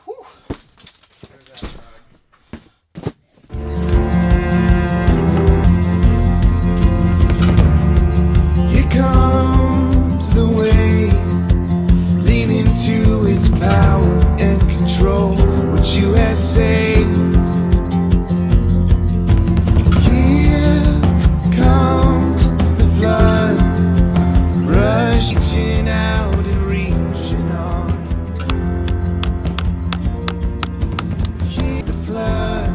Whew. Here comes the wave, lean into its power and control what you have saved. Here comes the flood, rushing out and reaching on. Hear the flood,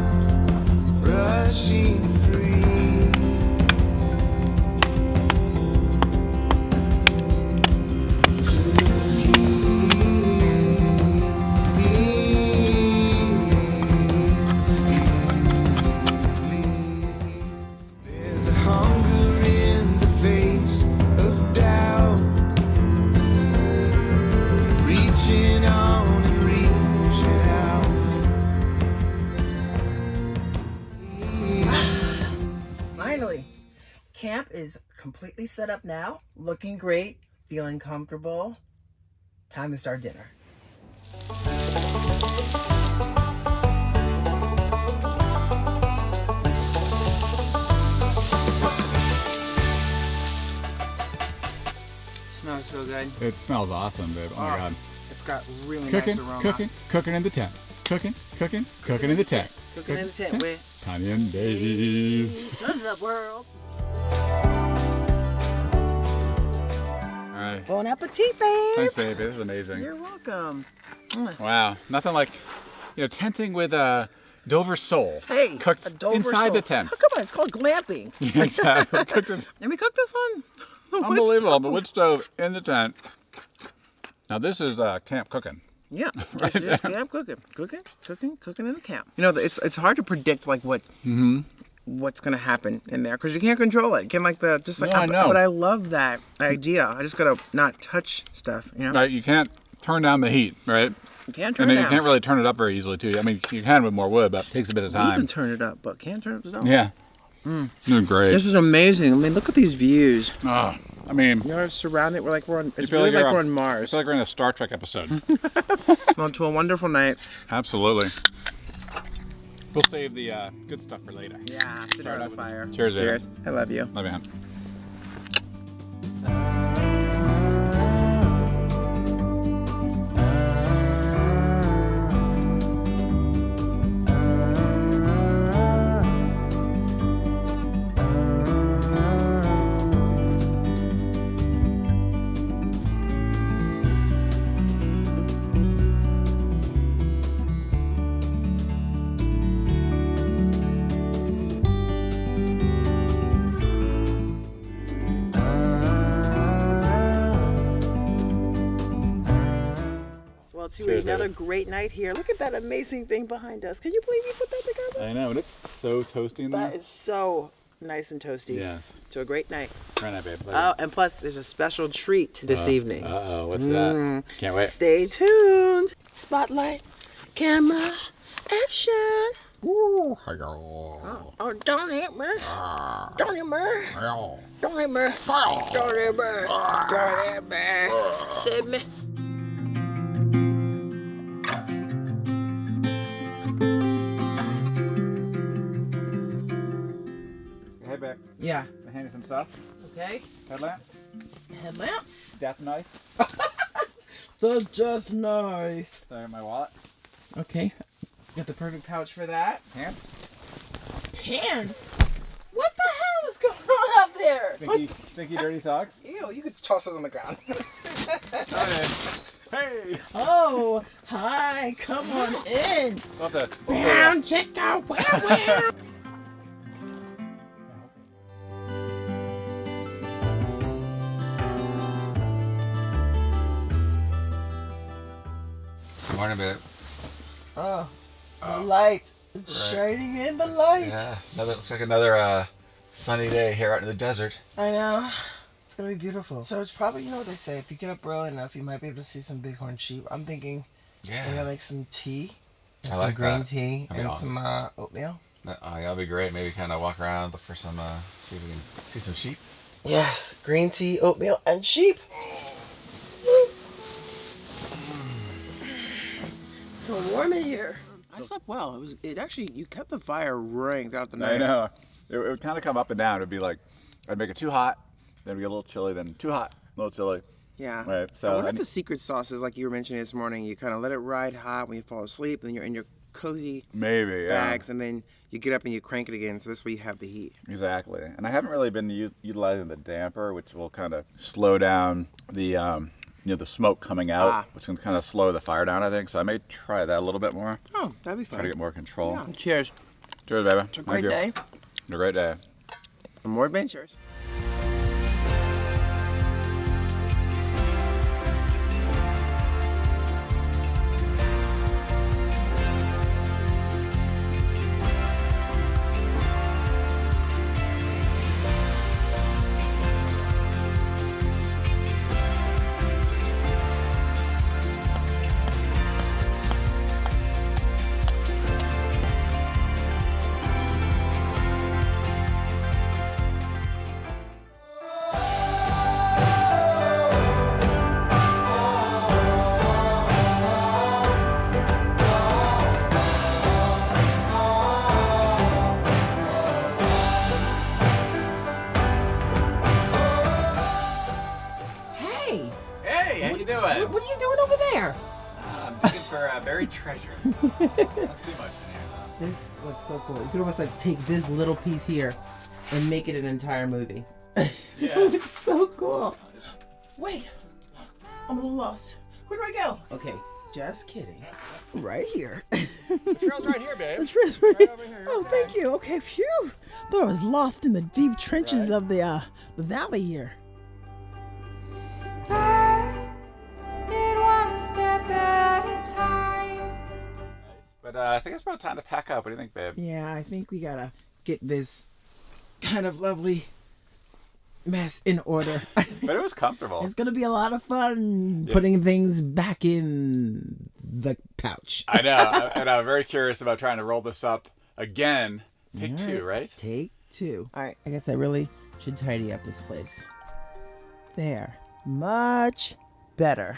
rushing free. There's a hunger in the face of doubt, reaching on and reaching out. Finally, camp is completely set up now, looking great, feeling comfortable. Time to start dinner. Smells so good. It smells awesome, babe. Oh my God. It's got really Cooking, nice aroma. cooking in the tent. Cooking in the tent. Cooking in the tent with Tanya and Dave. Turn the world. All right. Bon appetit, babe. Thanks, baby. This is amazing. You're welcome. Wow. Nothing like, tenting with Dover sole. Hey, cooked a Dover inside sole. the tent. Oh, come on, it's called glamping. Yeah, exactly. Cooked in, And we cooked this on the wood unbelievable. stove. The wood stove in the tent. Now this is camp cooking. Yeah, Right this is there. camp cooking in the camp. You know, it's hard to predict like what's gonna happen in there because you can't control it. You can No, I know. But I love that idea. I just gotta not touch stuff. You know, Right, you can't turn down the heat, right? you can't turn And it then down. you can't really turn it up very easily too. I mean, you can with more wood, but it takes a bit of You can time. turn it up, but can't turn it down. Yeah. Doing great. This is amazing. I mean, look at these views. Oh, I mean, You're surrounded. We're on. It's feel really like like you're we're on- on I Mars. feel like we're in a Star Trek episode. Well, to a wonderful night. Absolutely. We'll save the good stuff for later. Yeah, sit Start on out the with- fire. Cheers, baby. Cheers. I love you. Love you, hon. Well, to Cheers, another baby. great night here. Look at that amazing thing behind us. Can you believe you put that together? I know, and it's so toasty in That there. is so nice and toasty. Yes. To a great night. Right now, babe. Oh, and plus there's a special treat this evening. Uh-oh, what's that? Can't wait. Stay tuned. Spotlight, camera, action. Ooh. Oh, don't hit me. Don't hit me. Don't hit me. Don't hit me. Don't hit me. Save me. Hey, babe. Yeah. Can I hand you some stuff? Okay. Headlamp? Headlamps. Death knife? That's just nice. Sorry, my wallet? Okay. Got the perfect pouch for that. Pants? Pants? What the hell is going on up there? Stinky, dirty socks? Ew, you could toss those on the ground. Hey! Oh, hi, come on in. We'll have to- Brown chicken, wow. Good morning, babe. Oh, the light. It's shining in the light. Yeah, looks like another sunny day here out in the desert. I know. It's going to be beautiful. So it's probably, you know what they say, if you get up early enough, you might be able to see some bighorn sheep. I'm thinking maybe I'll make some tea. And I some like green that. tea I mean, and I'll- some oatmeal. That'll be great. Maybe kind of walk around, look for some, see if we can see some sheep. Yes, green tea, oatmeal, and sheep. so warm in here. I slept well. It actually, you kept the fire roaring throughout the night. I know. It would kind of come up and down. It would be like, I'd make it too hot, then it'd get a little chilly, then too hot, a little chilly. Yeah. Right. I So wonder if the secret sauce is like you were mentioning this morning. You kind of let it ride hot when you fall asleep, and then you're in your cozy maybe, yeah. bags, and then you get up and you crank it again. So this way you have the heat. Exactly. And I haven't really been utilizing the damper, which will kind of slow down the the smoke coming out, which can kind of slow the fire down, I think. So I may try that a little bit more. Oh, that'd be fun. Try to get more control. Yeah. Cheers. Cheers, baby. It's a great day. A great day. And more adventures. Hey, Hey, how you doing? what are you doing over there? I'm looking for buried treasure. I don't see much in here. This looks so cool. You could almost like take this little piece here and make it an entire movie. Yeah. It's so cool. Wait, I'm a little lost. Where do I go? Okay, just kidding. Right here. The trail's right here, babe. Trail's right Right over here. Oh, thank you. Okay, phew. Thought I was lost in the deep trenches of the valley here. But I think it's about time to pack up. What do you think, babe? Yeah, I think we gotta get this kind of lovely mess in order. But it was comfortable. It's gonna be a lot of fun putting things back in the pouch. I know. And I'm very curious about trying to roll this up again. Take two, right? Take two. All right, I guess I really should tidy up this place. There. Much better.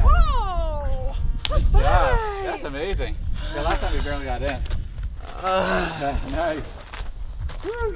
Oh! Yeah, that's amazing. Yeah, last time we barely got in. Nice. Woo.